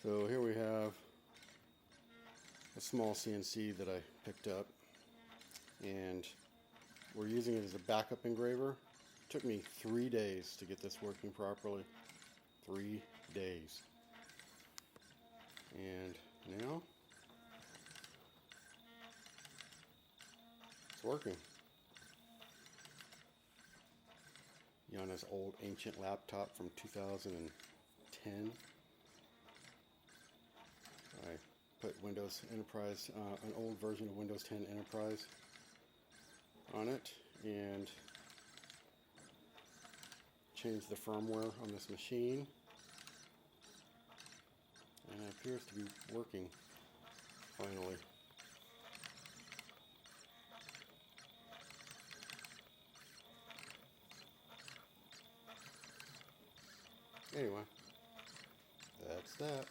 So here we have a small CNC that I picked up, and we're using it as a backup engraver. It took me 3 days to get this working properly. 3 days. And now it's working. Yana's old ancient laptop from 2010. I put Windows Enterprise, an old version of Windows 10 Enterprise on it, and changed the firmware on this machine, and it appears to be working finally. Anyway, that's that.